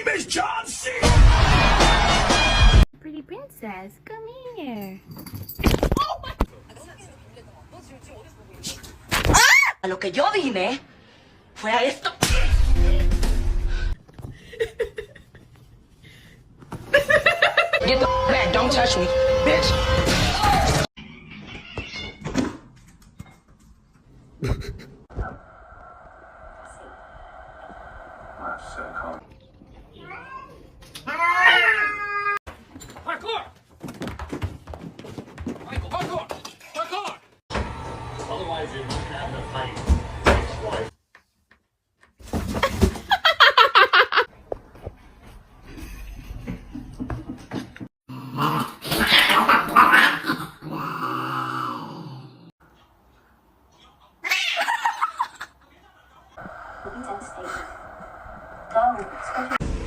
name is John C. Pretty princess, come here. A lo que yo vine fue a esto. Get the back, don't touch me, bitch. Parkour! Michael, parkour! Parkour! Otherwise, you're not gonna have enough height. intense state. Go,